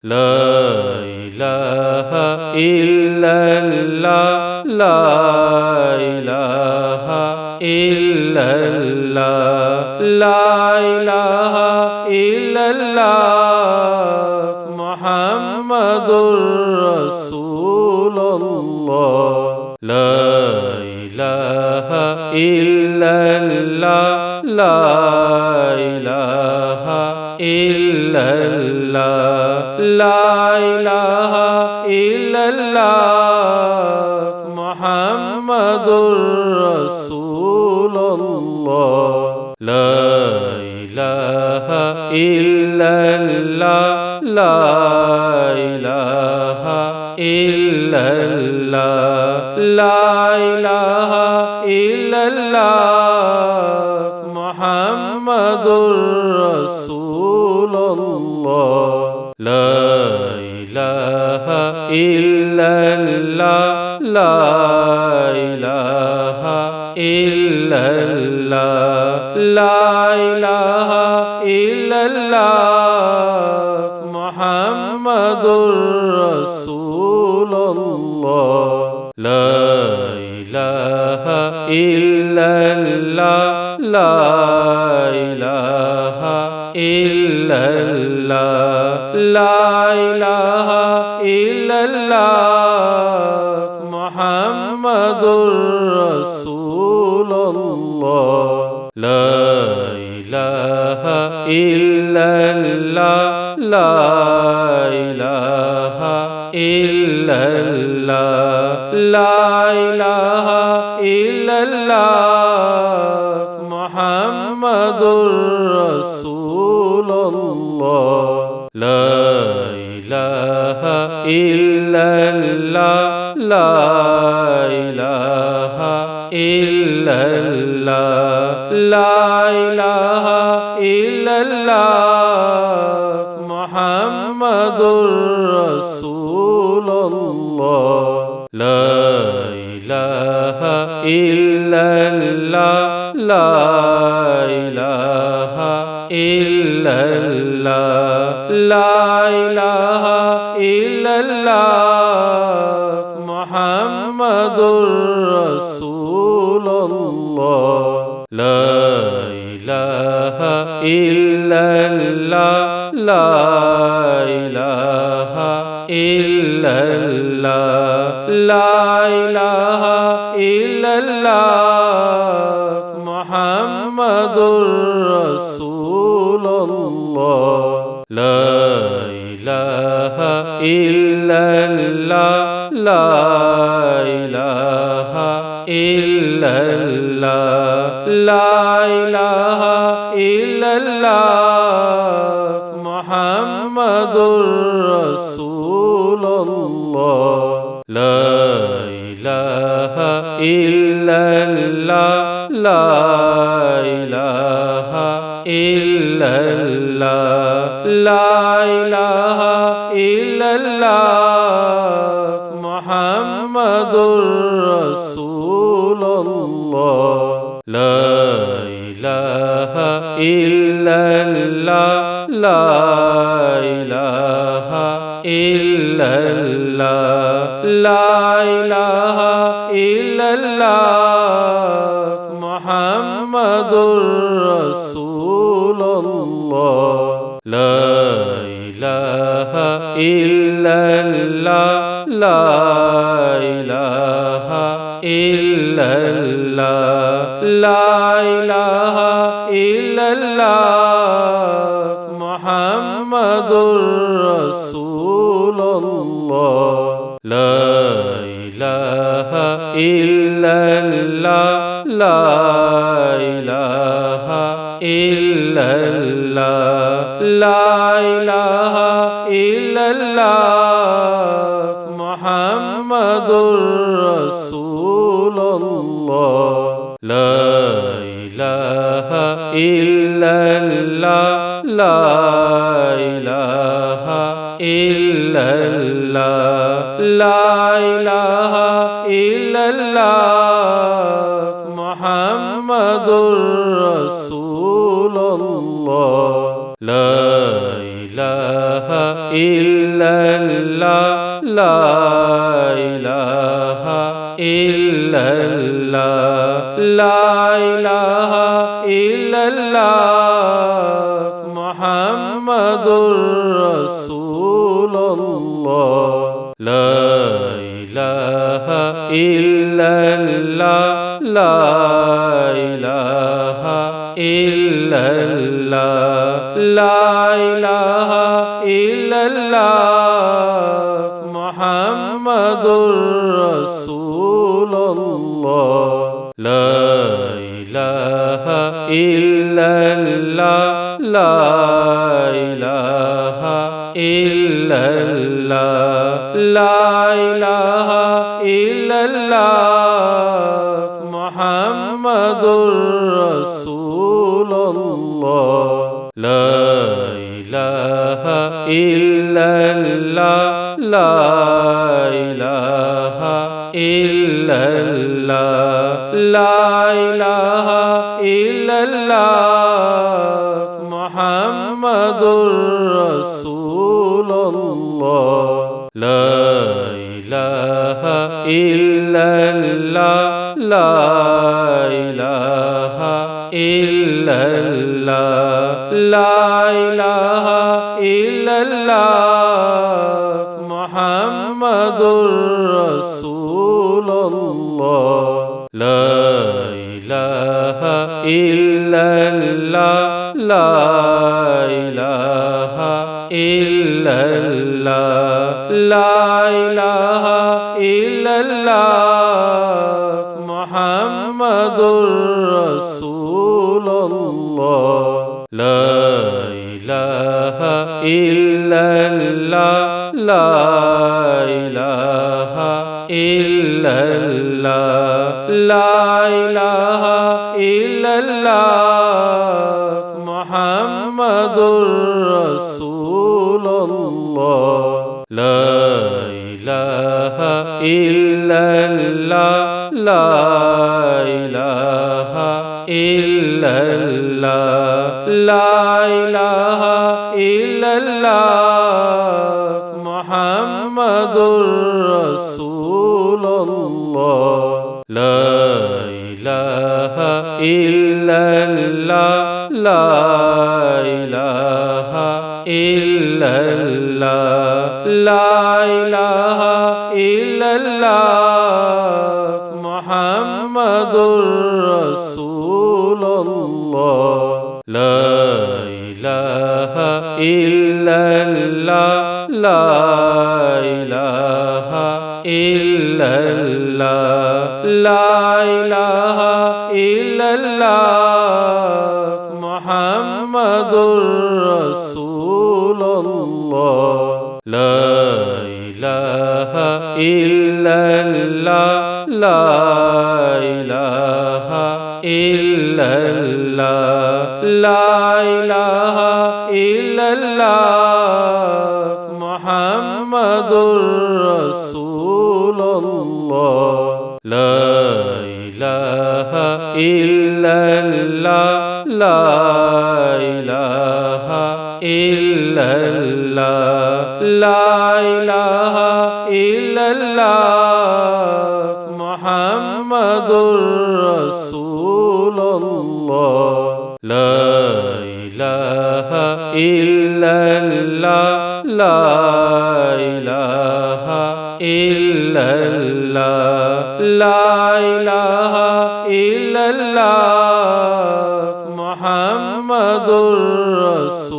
لا إله إلا الله لا إله إلا الله لا إله إلا الله محمد رسول الله لا إله إلا الله لا إله إلا الله لا إله إلا الله محمد رسول الله لا إله إلا الله لا إله إلا الله لا إله إلا الله محمد رسول الله لا إله إلا الله لا إله إلا الله لا إله إلا الله محمد رسول الله لا إله إلا الله لا إله إلا الله لا إله إلا الله محمد رسول الله لا إله إلا الله لا إله إلا الله لا إله إلا الله محمد رسول الله لا إله إلا الله لا إله إلا الله لا إله إلا الله محمد رسول الله لا إله إلا الله لا إله إلا الله لا إله إلا الله محمد رسول الله لا إله إلا الله لا إله إلا الله لا إله إلا الله محمد رسول الله لا إله إلا الله لا إله إلا الله لا إله إلا الله محمد رسول الله لا إله إلا الله لا إله إلا الله لا إله إلا الله محمد رسول الله لا إله إلا الله لا إله إلا الله لا إله إلا الله محمد رسول الله لا إله إلا الله لا إله إلا الله لا إله إلا الله محمد رسول الله لا إله إلا الله لا إله إلا الله لا إله إلا الله محمد رسول الله لا إله إلا الله لا إله إلا الله لا إله إلا الله محمد رسول الله لا إله إلا ইল্লাল্লাহ লা ইলাহা ইল্লাল্লাহ লা ইলাহা ইল্লাল্লাহ মুহাম্মাদুর রাসূলুল্লাহ লা ইলাহা ইল্লাল্লাহ লা ইলাহা ইল্লাল্লাহ লা ইলাহা ইল্লাল্লাহ মুহাম্মাদুর রাসূলুল্লাহ লা ইলাহা ইল্লাল্লাহ লা ইলাহা ইল্লাল্লাহ লা ইলাহা ইল্লাল্লাহ মুহাম্মাদুর রাসূলুল্লাহ লা ইলাহা ইল্লাল্লাহ লা ইলাহা ইল্লাল্লাহ লা ইলাহা ইল্লাল্লাহ মুহাম্মাদুর রাসূলুল্লাহ লা ইলাহা ইল্লাল্লাহ লা ইলাহা ইল্লাল্লাহ লা ইলাহা ইল্লাল্লাহ মুহাম্মাদুর রাসূলুল্লাহ লা ইলাহা ইল্লাল্লাহ লা ইলাহা ইল্লাল্লাহ লা ইলাহা ইল্লাল্লাহ মুহাম্মাদুর রাসূলুল্লাহ লা ইলাহা ইল্লাল্লাহ লা ইলাহা ইল্লাল্লাহ লা ইলাহা ইল্লাল্লাহ মুহাম্মাদুর রাসূলুল্লাহ লা ইলাহা ইল্লাল্লাহ লা ইলাহা ইল্লাল্লাহ লা ইলাহা ইল্লাল্লাহ মুহাম্মাদুর রাসূলুল্লাহ লা ইলাহা ইল্লাল্লাহ লা ইলাহা ইল্লাল্লাহ লা ইলাহা ইল্লাল্লাহ মুহাম্মাদুর রাসূলুল্লাহ লা ইলাহা ইল্লাল্লাহ লা ইলাহা ইল্লাল্লাহ লা ইলাহা ইল্লাল্লাহ মুহাম্মাদুর রাসূলুল্লাহ লা ইলাহা ইল্লাল্লাহ লা ইলাহা ইল্লাল্লাহ লা ইলাহা ইল্লাল্লাহ মুহাম্মাদুর রাসূলুল্লাহ লা ইলাহা ইল্লাল্লাহ লা ইলাহা ইল্লাল্লাহ লা ইলাহা ইল্লাল্লাহ মুহাম্মাদুর রাসূলুল্লাহ লা ইলাহা ইল্লাল্লাহ লা ইলাহা ইল্লাল্লাহ লা ইলাহা ইল্লাল্লাহ মুহাম্মাদুর রাসূলুল্লাহ